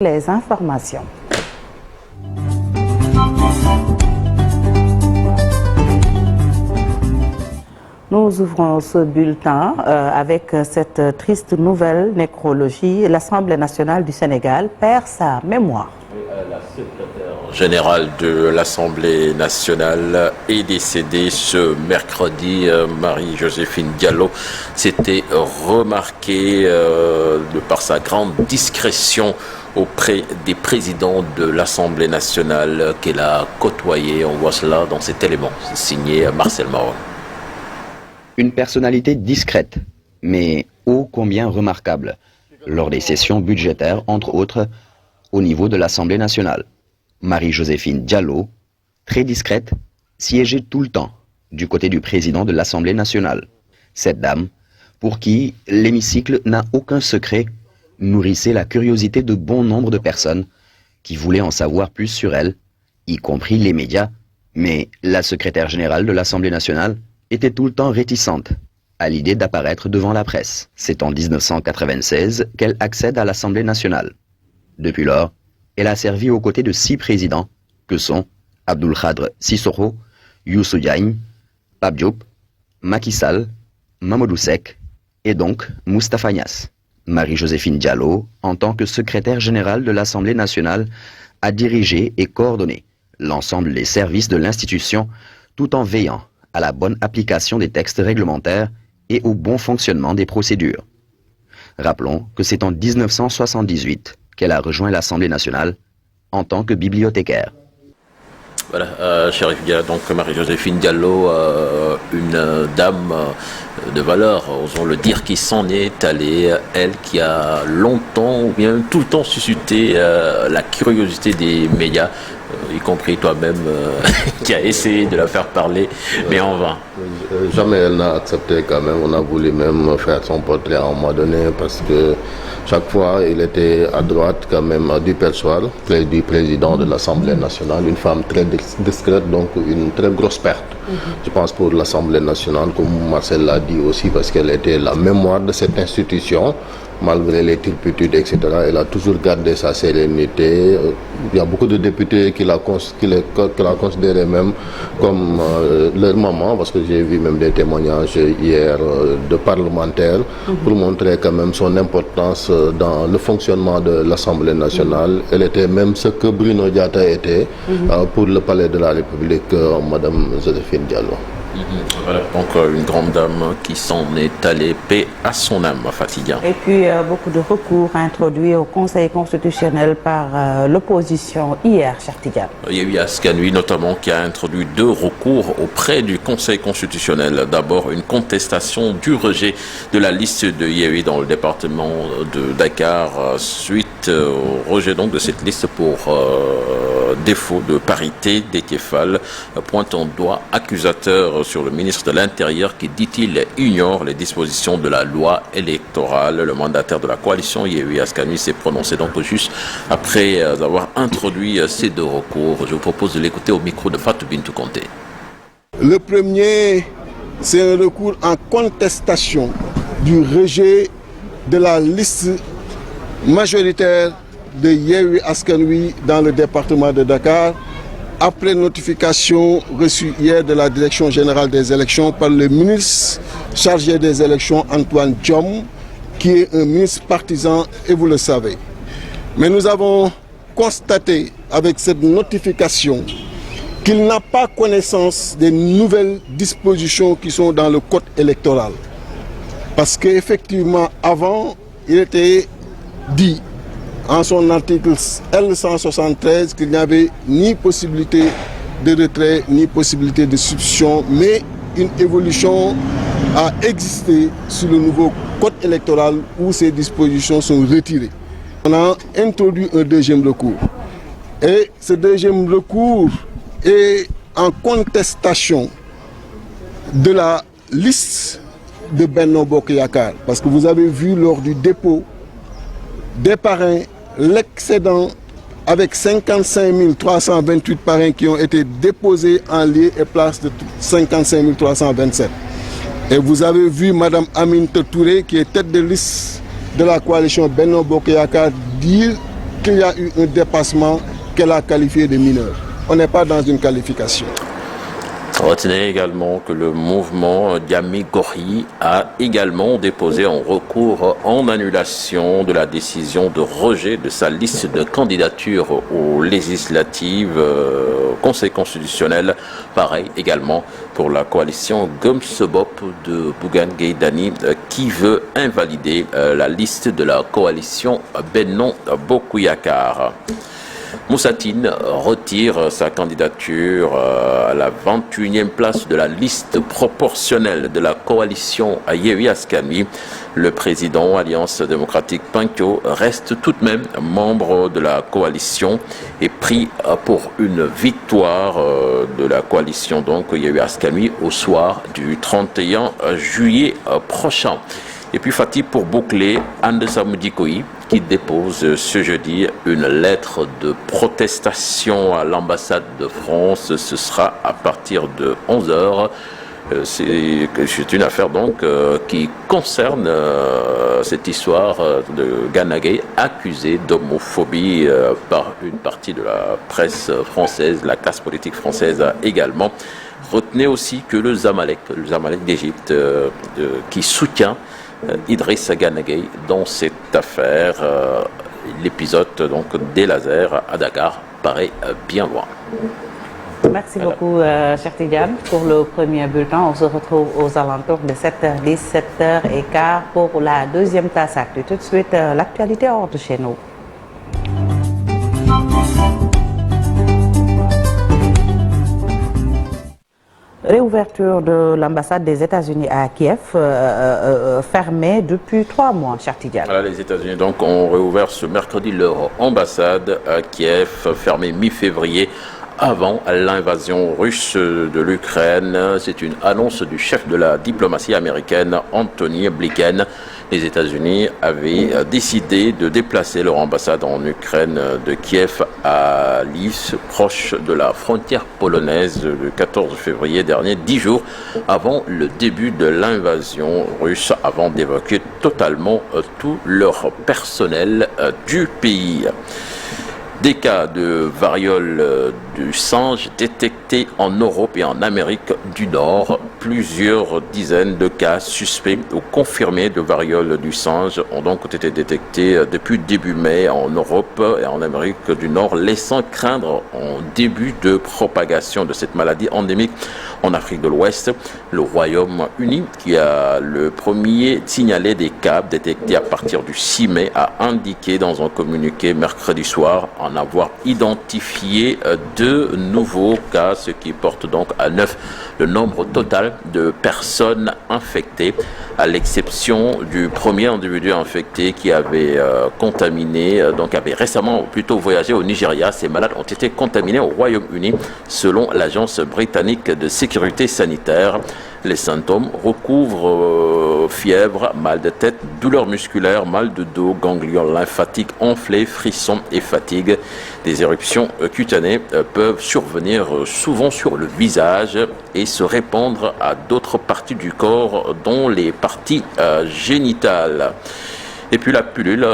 Les informations. Nous ouvrons ce bulletin avec cette triste nouvelle nécrologie. L'Assemblée nationale du Sénégal perd sa mémoire. La secrétaire générale de l'Assemblée nationale est décédée ce mercredi. Marie-Joséphine Diallo s'était remarquée de par sa grande discrétion auprès des présidents de l'Assemblée nationale qu'elle a côtoyé. On voit cela dans cet élément signé Marcel Maron. Une personnalité discrète, mais ô combien remarquable, lors des sessions budgétaires, entre autres, au niveau de l'Assemblée nationale. Marie-Joséphine Diallo, très discrète, siégeait tout le temps du côté du président de l'Assemblée nationale. Cette dame, pour qui l'hémicycle n'a aucun secret, nourrissait la curiosité de bon nombre de personnes qui voulaient en savoir plus sur elle, y compris les médias. Mais la secrétaire générale de l'Assemblée nationale était tout le temps réticente à l'idée d'apparaître devant la presse. C'est en 1996 qu'elle accède à l'Assemblée nationale. Depuis lors, elle a servi aux côtés de 6 présidents que sont Abdoul Khadr Sissoko, Youssou Diagne, Pape Diop, Macky Sall, Mamadou Seck et donc Moustapha Niasse. Marie-Joséphine Diallo, en tant que secrétaire générale de l'Assemblée nationale, a dirigé et coordonné l'ensemble des services de l'institution tout en veillant à la bonne application des textes réglementaires et au bon fonctionnement des procédures. Rappelons que c'est en 1978 qu'elle a rejoint l'Assemblée nationale en tant que bibliothécaire. Voilà, Chérif Dia, donc Marie-Joséphine Diallo, une dame de valeur, osons le dire, qui s'en est allée, elle qui a longtemps ou bien tout le temps suscité la curiosité des médias, y compris toi-même, qui a essayé de la faire parler, mais en vain. Jamais elle n'a accepté quand même. On a voulu même faire son portrait à un moment donné parce que chaque fois il était à droite quand même du perchoir du président de l'Assemblée nationale, une femme très discrète, donc une très grosse perte. Je pense pour l'Assemblée nationale, comme Marcel l'a dit aussi, parce qu'elle était la mémoire de cette institution. Malgré les turpitudes, etc., elle a toujours gardé sa sérénité. Il y a beaucoup de députés qui la considéré même comme leur maman, parce que j'ai vu même des témoignages hier de parlementaires pour montrer quand même son importance dans le fonctionnement de l'Assemblée nationale. Elle était même ce que Bruno Diatta était pour le palais de la République, Madame Joséphine Diallo. Voilà, donc une grande dame qui s'en est allée, paix à son âme, Fatidia. Et puis beaucoup de recours introduits au Conseil constitutionnel par l'opposition hier, Chartigan. Il y a eu Askan Wi notamment qui a introduit 2 recours auprès du Conseil constitutionnel. D'abord, une contestation du rejet de la liste de Yewwi dans le département de Dakar suite au rejet donc de cette liste pour défaut de parité. Déthié Fall pointe un doigt accusateur sur le ministre de l'Intérieur qui, dit-il, ignore les dispositions de la loi électorale. Le mandataire de la coalition Yewwi Askan Wi s'est prononcé donc juste après avoir introduit ces 2 recours. Je vous propose de l'écouter au micro de Fatou Bintou Conté. Le premier, c'est un recours en contestation du rejet de la liste majoritaire de Yewwi Askan Wi dans le département de Dakar, après notification reçue hier de la Direction générale des élections par le ministre chargé des élections, Antoine Diome, qui est un ministre partisan, et vous le savez. Mais nous avons constaté avec cette notification qu'il n'a pas connaissance des nouvelles dispositions qui sont dans le code électoral. Parce qu'effectivement, avant, il était dit en son article L173 qu'il n'y avait ni possibilité de retrait, ni possibilité de substitution, mais une évolution a existé sur le nouveau code électoral où ces dispositions sont retirées. On a introduit un 2e recours. Et ce 2e recours est en contestation de la liste de Benno Bokk Yakaar. Parce que vous avez vu lors du dépôt des parrains, l'excédent avec 55 328 parrains qui ont été déposés en lieu et place de 55 327. Et vous avez vu Mme Aminata Touré, qui est tête de liste de la coalition Benno Bokk Yakaar, dire qu'il y a eu un dépassement qu'elle a qualifié de mineur. On n'est pas dans une qualification. Retenez également que le mouvement Diamy Gori a également déposé un recours en annulation de la décision de rejet de sa liste de candidature aux législatives au Conseil constitutionnel. Pareil également pour la coalition Gumsebop de Bougane Gueye Dany qui veut invalider la liste de la coalition Benno Bokk Yakaar. Moussa Tine retire sa candidature à la 21e place de la liste proportionnelle de la coalition Yewwi Askan Wi. Le président Alliance démocratique Pancko reste tout de même membre de la coalition et prie pour une victoire de la coalition donc Yewwi Askan Wi au soir du 31 juillet prochain. Et puis Fati pour boucler, And Samm Djikoy qui dépose ce jeudi une lettre de protestation à l'ambassade de France. Ce sera à partir de 11h. C'est une affaire donc qui concerne cette histoire de Gana Gueye accusé d'homophobie par une partie de la presse française, la classe politique française également. Retenez aussi que le Zamalek d'Égypte qui soutient Idrissa Gana Gueye dans cette affaire. L'épisode donc des lasers à Dakar paraît bien loin. Merci beaucoup, cher Tidiane, pour le premier bulletin. On se retrouve aux alentours de 7h10, 7h15 pour la deuxième tasse actu. Tout de suite, l'actualité hors de chez nous. Réouverture de l'ambassade des États-Unis à Kiev, fermée depuis 3 mois, cher Tidiane. Voilà, les États-Unis donc ont réouvert ce mercredi leur ambassade à Kiev, fermée mi-février avant l'invasion russe de l'Ukraine. C'est une annonce du chef de la diplomatie américaine, Anthony Blinken. Les États-Unis avaient décidé de déplacer leur ambassade en Ukraine de Kiev à Lviv, proche de la frontière polonaise, le 14 février dernier, 10 jours avant le début de l'invasion russe, avant d'évacuer totalement tout leur personnel du pays. Des cas de variole du singe détectés en Europe et en Amérique du Nord. Plusieurs dizaines de cas suspects ou confirmés de variole du singe ont donc été détectés depuis début mai en Europe et en Amérique du Nord, laissant craindre un début de propagation de cette maladie endémique en Afrique de l'Ouest. Le Royaume-Uni, qui a le premier signalé des cas détectés à partir du 6 mai, a indiqué dans un communiqué mercredi soir en avoir identifié 2 nouveaux cas, ce qui porte donc à 9 le nombre total de personnes infectées, à l'exception du premier individu infecté qui avait avait récemment plutôt voyagé au Nigeria. Ces malades ont été contaminés au Royaume-Uni, selon l'agence britannique de sécurité sanitaire. Les symptômes recouvrent fièvre, mal de tête, douleurs musculaires, mal de dos, ganglions lymphatiques enflés, frissons et fatigue. Des éruptions cutanées peuvent survenir souvent sur le visage et se répandre à d'autres parties du corps, dont les parties génitales. Et puis la pilule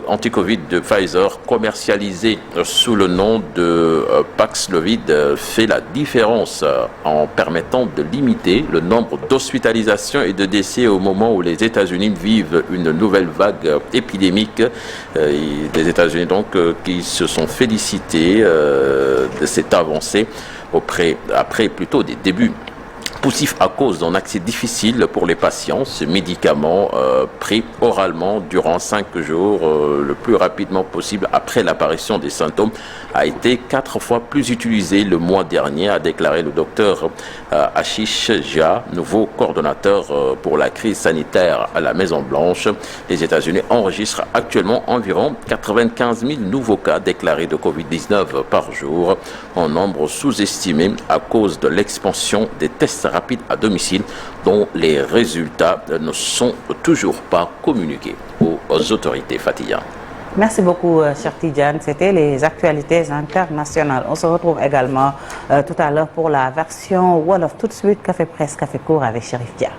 anti-Covid de Pfizer, commercialisée sous le nom de Paxlovid, fait la différence en permettant de limiter le nombre d'hospitalisations et de décès au moment où les États-Unis vivent une nouvelle vague épidémique. Des États-Unis donc qui se sont félicités de cette avancée après plutôt des débuts poussif à cause d'un accès difficile pour les patients. Ce médicament pris oralement durant 5 jours, le plus rapidement possible après l'apparition des symptômes, a été 4 fois plus utilisé le mois dernier, a déclaré le docteur Ashish Jha, nouveau coordonnateur pour la crise sanitaire à la Maison-Blanche. Les États-Unis enregistrent actuellement environ 95 000 nouveaux cas déclarés de Covid-19 par jour, un nombre sous-estimé à cause de l'expansion des tests rapides à domicile dont les résultats ne sont toujours pas communiqués aux autorités. Fatiha. Merci beaucoup, cher Tidiane. C'était les actualités internationales. On se retrouve également tout à l'heure pour la version Wolof. Tout de suite, Café Presse, Café Court avec Chérif Dia.